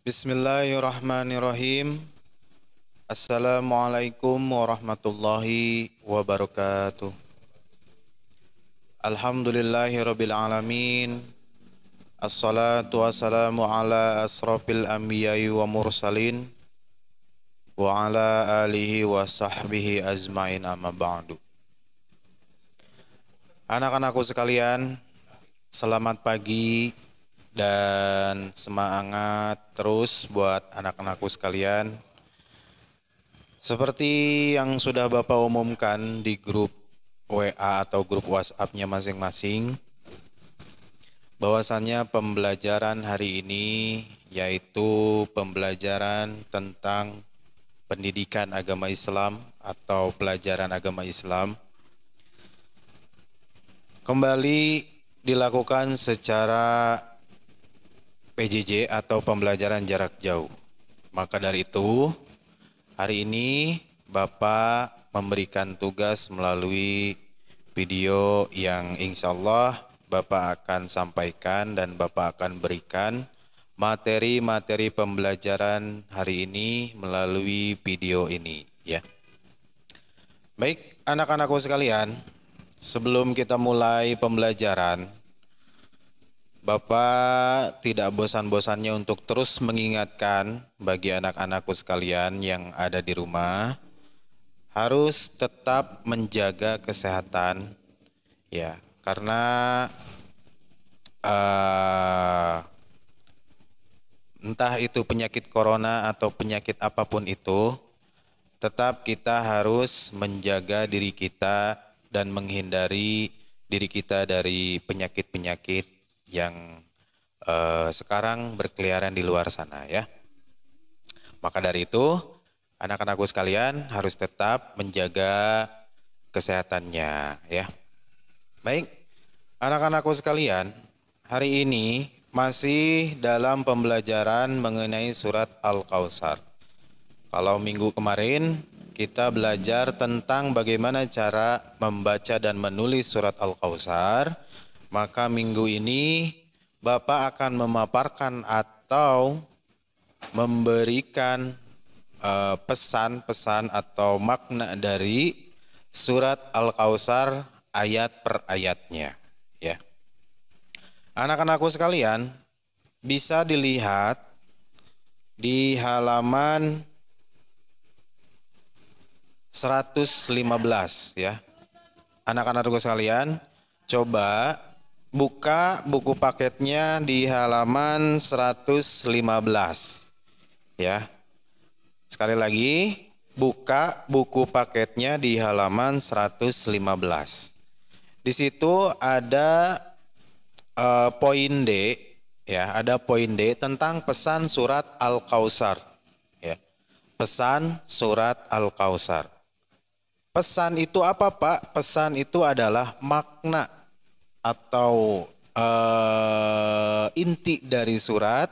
Bismillahirrahmanirrahim. Assalamualaikum warahmatullahi wabarakatuh. Alhamdulillahirabbil alamin. Assalatu wassalamu ala asrofil anbiya'i wa mursalin wa ala alihi wa sahbihi azmain amma ba'du. Anak-anakku sekalian, selamat pagi dan semangat terus buat anak-anakku sekalian. Seperti yang sudah Bapak umumkan di grup WA atau grup WhatsApp-nya masing-masing, bahwasannya pembelajaran hari ini yaitu pembelajaran tentang pendidikan agama Islam atau pelajaran agama Islam kembali dilakukan secara PJJ atau pembelajaran jarak jauh. Maka dari itu, hari ini Bapak memberikan tugas melalui video yang insya Allah Bapak akan sampaikan dan Bapak akan berikan materi-materi pembelajaran hari ini melalui video ini, ya. Baik, anak-anakku sekalian, sebelum kita mulai pembelajaran, Bapak tidak bosan-bosannya untuk terus mengingatkan bagi anak-anakku sekalian yang ada di rumah harus tetap menjaga kesehatan, ya, karena entah itu penyakit corona atau penyakit apapun itu, tetap kita harus menjaga diri kita dan menghindari diri kita dari penyakit-penyakit yang sekarang berkeliaran di luar sana, ya. Maka dari itu, anak-anakku sekalian harus tetap menjaga kesehatannya, ya. Baik, anak-anakku sekalian, hari ini masih dalam pembelajaran mengenai surat Al-Kautsar. Kalau minggu kemarin kita belajar tentang bagaimana cara membaca dan menulis surat Al-Kautsar, maka minggu ini Bapak akan memaparkan atau memberikan pesan-pesan atau makna dari surat Al-Kautsar ayat per ayatnya, ya. Anak-anakku sekalian, bisa dilihat di halaman 115, ya. Anak-anakku sekalian, coba buka buku paketnya di halaman 115, ya. Sekali lagi, buka buku paketnya di halaman 115. Di situ ada poin D, ya, ada poin D tentang pesan surat Al-Kautsar, ya. Pesan surat Al-Kautsar. Pesan itu apa, Pak? Pesan itu adalah makna atau inti dari surat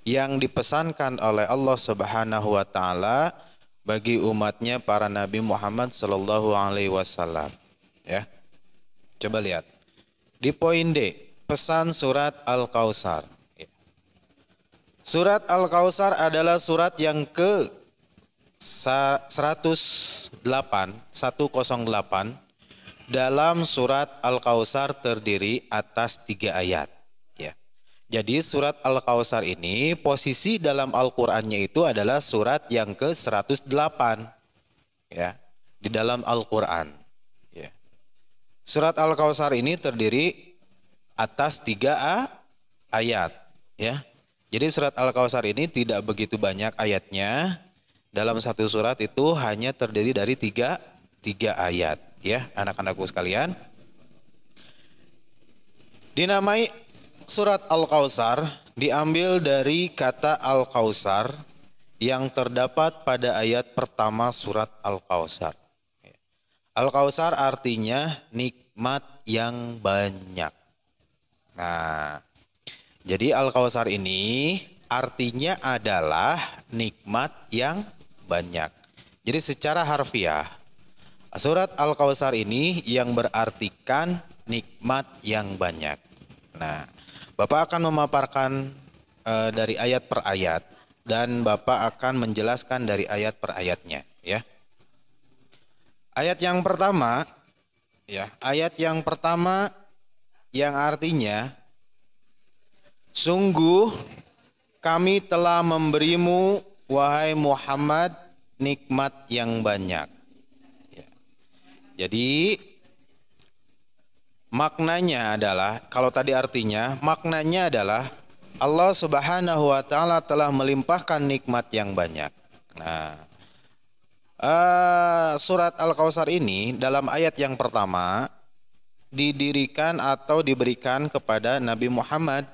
yang dipesankan oleh Allah Subhanahu wa taala bagi umatnya para Nabi Muhammad sallallahu alaihi wasallam, ya. Coba lihat di poin D, pesan surat Al-Kautsar. Surat Al-Kautsar adalah surat yang ke 108 dalam surat Al-Kautsar terdiri atas 3 ayat, ya. Jadi surat Al-Kautsar ini posisi dalam Al-Qur'annya itu adalah surat yang ke 108, ya, di dalam Al-Qur'an, ya. Surat Al-Kautsar ini terdiri atas 3 ayat, ya. Jadi surat Al-Kautsar ini tidak begitu banyak ayatnya. Dalam satu surat itu hanya terdiri dari tiga ayat, ya, anak-anakku sekalian. Dinamai surat Al-Kautsar diambil dari kata Al-Kautsar yang terdapat pada ayat pertama surat Al-Kautsar. Al-Kautsar artinya nikmat yang banyak. Nah, jadi Al-Kautsar ini artinya adalah nikmat yang banyak. Jadi secara harfiah, surat Al-Kautsar ini yang berartikan nikmat yang banyak. Nah, Bapak akan memaparkan dari ayat per ayat. dan Bapak akan menjelaskan dari ayat per ayatnya, ya. Ayat yang pertama, ya, ayat yang pertama yang artinya, sungguh kami telah memberimu wahai Muhammad nikmat yang banyak. Ya. Jadi maknanya adalah, kalau tadi artinya, maknanya adalah Allah Subhanahu wa taala telah melimpahkan nikmat yang banyak. Nah, surat Al-Kautsar ini dalam ayat yang pertama didirikan atau diberikan kepada Nabi Muhammad.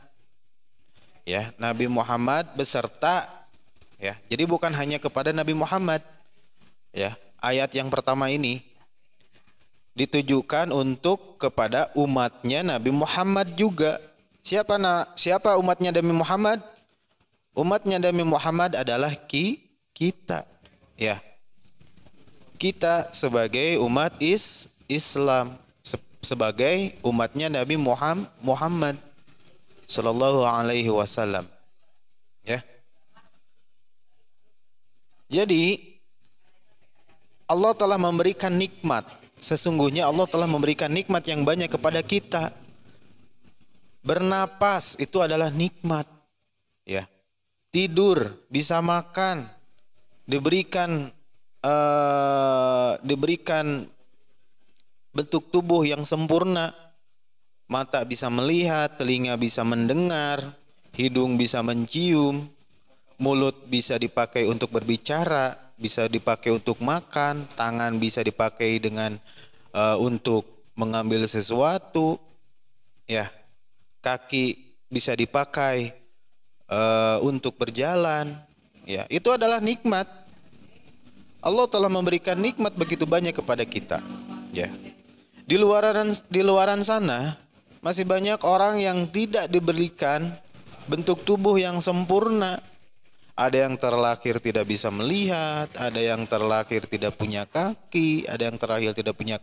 Ya, Nabi Muhammad beserta, ya. Jadi bukan hanya kepada Nabi Muhammad. Ya, ayat yang pertama ini ditujukan untuk kepada umatnya Nabi Muhammad juga. Siapa umatnya Nabi Muhammad? Umatnya Nabi Muhammad adalah kita. Ya. Kita sebagai umat Islam, sebagai umatnya Nabi Muhammad sallallahu alaihi wasallam. Ya. Jadi Allah telah memberikan nikmat. Sesungguhnya Allah telah memberikan nikmat yang banyak kepada kita. Bernapas itu adalah nikmat. Ya. Tidur, bisa makan, diberikan bentuk tubuh yang sempurna. Mata bisa melihat, telinga bisa mendengar, hidung bisa mencium, mulut bisa dipakai untuk berbicara, bisa dipakai untuk makan, tangan bisa dipakai dengan untuk mengambil sesuatu, ya, kaki bisa dipakai untuk berjalan, ya, itu adalah nikmat. Allah telah memberikan nikmat begitu banyak kepada kita, ya. Di luaran sana masih banyak orang yang tidak diberikan bentuk tubuh yang sempurna. Ada yang terlahir tidak bisa melihat, ada yang terlahir tidak punya kaki, ada yang terlahir tidak punya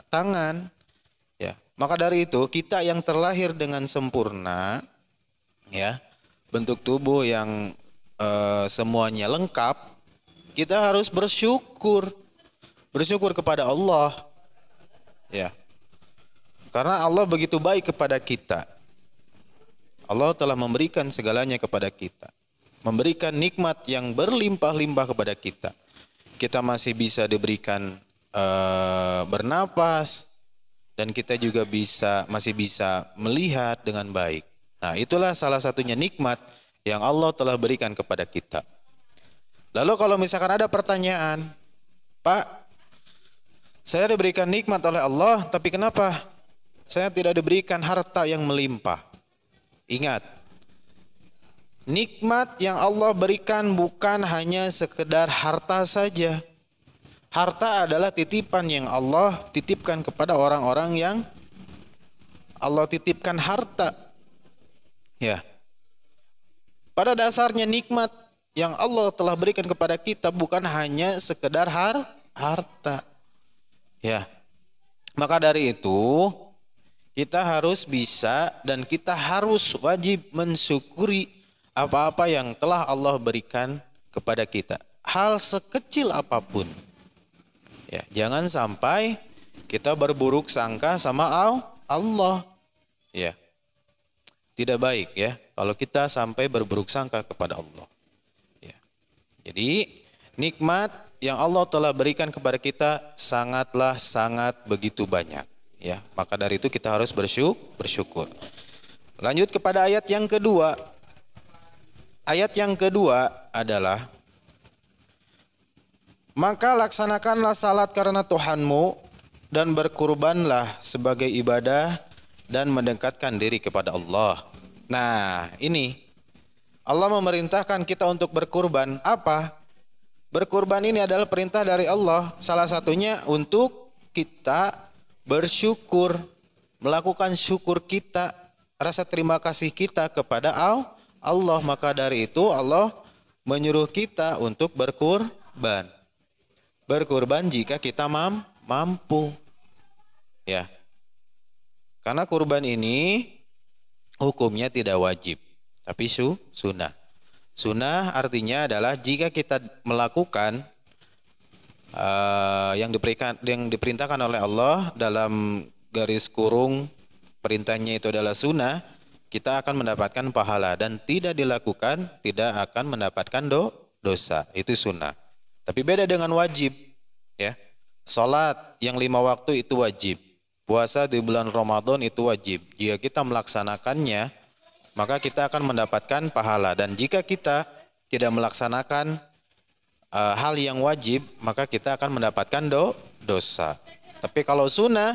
tangan. Ya, maka dari itu kita yang terlahir dengan sempurna, ya, bentuk tubuh yang semuanya lengkap, kita harus bersyukur kepada Allah. Ya, karena Allah begitu baik kepada kita. Allah telah memberikan segalanya kepada kita, memberikan nikmat yang berlimpah-limpah kepada kita. Kita masih bisa diberikan bernapas, dan kita juga masih bisa melihat dengan baik. Nah, itulah salah satunya nikmat yang Allah telah berikan kepada kita. Lalu kalau misalkan ada pertanyaan, Pak, saya diberikan nikmat oleh Allah, tapi kenapa saya tidak diberikan harta yang melimpah? Ingat, nikmat yang Allah berikan bukan hanya sekedar harta saja. Harta adalah titipan yang Allah titipkan kepada orang-orang yang Allah titipkan harta. Ya. Pada dasarnya nikmat yang Allah telah berikan kepada kita bukan hanya sekedar harta. Ya. Maka dari itu kita harus bisa dan kita harus wajib mensyukuri apa-apa yang telah Allah berikan kepada kita. Hal sekecil apapun. Ya, jangan sampai kita berburuk sangka sama Allah. Ya. Tidak baik, ya, kalau kita sampai berburuk sangka kepada Allah. Ya. Jadi nikmat yang Allah telah berikan kepada kita sangat begitu banyak, ya. Maka dari itu kita harus bersyukur. Lanjut kepada ayat yang kedua. Ayat yang kedua adalah, maka laksanakanlah salat karena Tuhanmu dan berkurbanlah sebagai ibadah dan mendekatkan diri kepada Allah. Nah, ini Allah memerintahkan kita untuk berkurban. Apa? Berkurban ini adalah perintah dari Allah. Salah satunya untuk kita bersyukur, melakukan syukur kita, rasa terima kasih kita kepada Allah. Maka dari itu Allah menyuruh kita untuk berkurban. Berkurban jika kita mampu. Ya. Karena kurban ini hukumnya tidak wajib, tapi sunnah. Sunnah artinya adalah jika kita melakukan yang diperintahkan oleh Allah dalam garis kurung perintahnya itu adalah sunnah, kita akan mendapatkan pahala, dan tidak dilakukan tidak akan mendapatkan dosa. Itu sunnah. Tapi beda dengan wajib, ya. Salat yang 5 waktu itu wajib. Puasa di bulan Ramadan itu wajib. Jika kita melaksanakannya, maka kita akan mendapatkan pahala. Dan jika kita tidak melaksanakan hal yang wajib, maka kita akan mendapatkan dosa. Tapi kalau sunnah,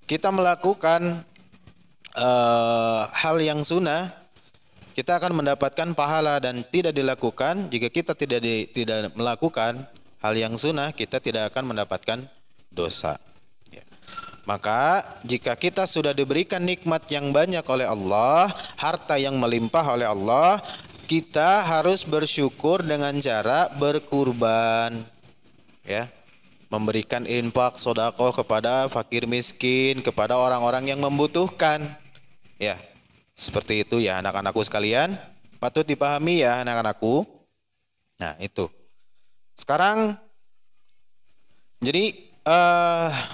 kita melakukan hal yang sunnah, kita akan mendapatkan pahala, dan tidak dilakukan, jika kita tidak melakukan hal yang sunnah, kita tidak akan mendapatkan dosa. Ya. Maka jika kita sudah diberikan nikmat yang banyak oleh Allah, harta yang melimpah oleh Allah, kita harus bersyukur dengan cara berkurban, ya, memberikan infak, sedekah kepada fakir miskin, kepada orang-orang yang membutuhkan, ya, seperti itu ya anak-anakku sekalian, patut dipahami ya anak-anakku. Nah itu. Sekarang, jadi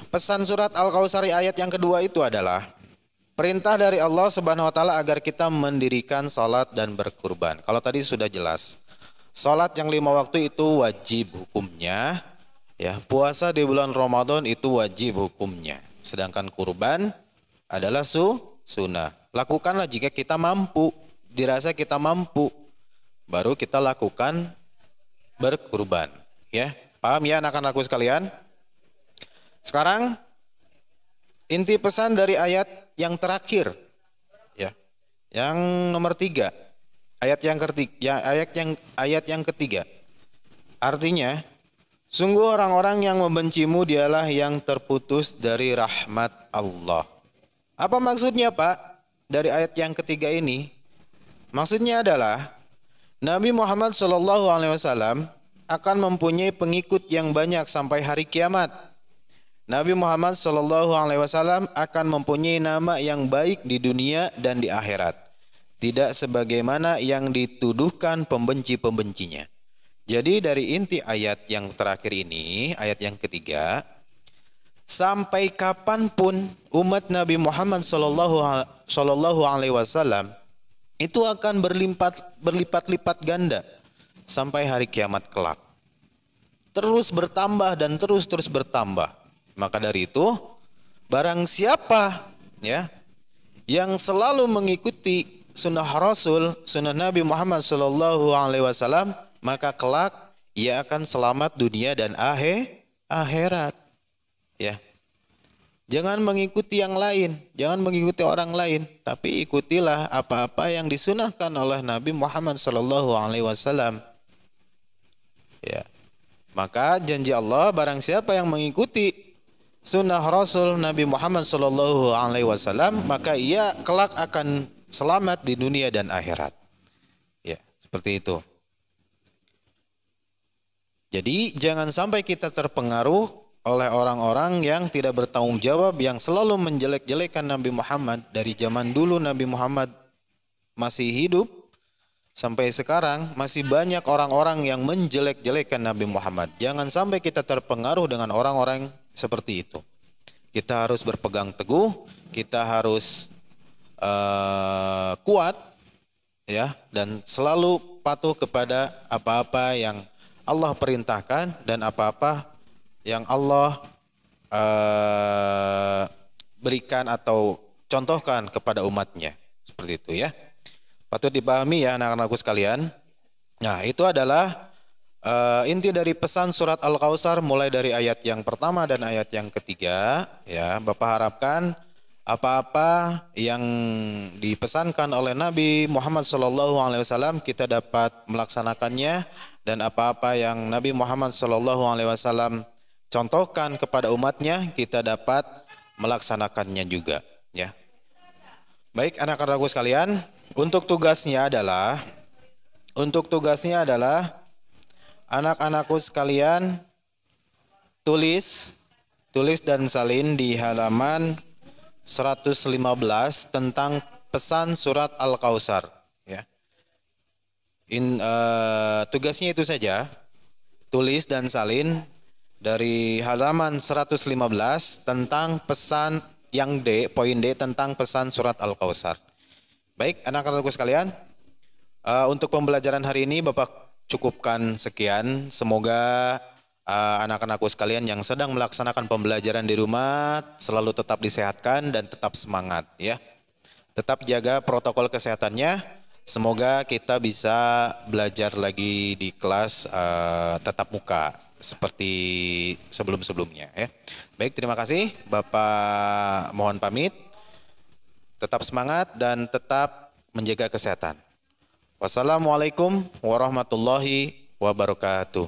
pesan surat Al-Kautsar ayat yang kedua itu adalah perintah dari Allah Subhanahu wa taala agar kita mendirikan salat dan berkurban. Kalau tadi sudah jelas, salat yang 5 waktu itu wajib hukumnya, ya. Puasa di bulan Ramadan itu wajib hukumnya. Sedangkan kurban adalah sunnah. Lakukanlah jika kita mampu, dirasa kita mampu, baru kita lakukan berkurban, ya. Paham ya anak-anakku sekalian? Sekarang inti pesan dari ayat yang terakhir, ya, yang nomor 3, ayat yang ketiga, artinya, sungguh orang-orang yang membencimu dialah yang terputus dari rahmat Allah. Apa maksudnya, Pak, dari ayat yang ketiga ini? Maksudnya adalah Nabi Muhammad SAW akan mempunyai pengikut yang banyak sampai hari kiamat. Nabi Muhammad SAW akan mempunyai nama yang baik di dunia dan di akhirat, tidak sebagaimana yang dituduhkan pembenci-pembencinya. Jadi dari inti ayat yang terakhir ini, ayat yang ketiga, sampai kapanpun umat Nabi Muhammad SAW itu akan berlipat-lipat ganda sampai hari kiamat kelak, terus bertambah dan terus bertambah. Maka dari itu, barang siapa, ya, yang selalu mengikuti sunnah Rasul, sunnah Nabi Muhammad SAW, maka kelak ia akan selamat dunia dan akhirat, ya. Jangan mengikuti yang lain, jangan mengikuti orang lain, tapi ikutilah apa-apa yang disunahkan oleh Nabi Muhammad SAW, ya. Maka janji Allah, barang siapa yang mengikuti sunnah Rasul Nabi Muhammad SAW, maka ia kelak akan selamat di dunia dan akhirat. Ya, seperti itu. Jadi jangan sampai kita terpengaruh oleh orang-orang yang tidak bertanggung jawab, yang selalu menjelek-jelekan Nabi Muhammad. Dari zaman dulu Nabi Muhammad masih hidup sampai sekarang masih banyak orang-orang yang menjelek-jelekan Nabi Muhammad. Jangan sampai kita terpengaruh dengan orang-orang seperti itu. Kita harus berpegang teguh, kita harus kuat, ya, dan selalu patuh kepada apa-apa yang Allah perintahkan dan apa-apa yang Allah berikan atau contohkan kepada umatnya. Seperti itu ya. Patut dipahami ya anak-anakku sekalian. Nah, itu adalah inti dari pesan surat Al-Kautsar mulai dari ayat yang pertama dan ayat yang ketiga, ya. Bapak harapkan apa-apa yang dipesankan oleh Nabi Muhammad SAW kita dapat melaksanakannya, dan apa-apa yang Nabi Muhammad SAW contohkan kepada umatnya kita dapat melaksanakannya juga, ya. Baik anak-anakku sekalian, untuk tugasnya adalah anak-anakku sekalian tulis dan salin di halaman 115 tentang pesan surat Al-Kautsar, ya. Tugasnya itu saja, tulis dan salin dari halaman 115 tentang pesan yang D, poin D tentang pesan surat Al-Kautsar. Baik, anak-anakku sekalian, untuk pembelajaran hari ini Bapak cukupkan sekian. Semoga anak-anakku sekalian yang sedang melaksanakan pembelajaran di rumah selalu tetap disehatkan dan tetap semangat ya. Tetap jaga protokol kesehatannya. Semoga kita bisa belajar lagi di kelas tatap muka seperti sebelum-sebelumnya ya. Baik, terima kasih. Bapak mohon pamit. Tetap semangat dan tetap menjaga kesehatan. Wassalamualaikum warahmatullahi wabarakatuh.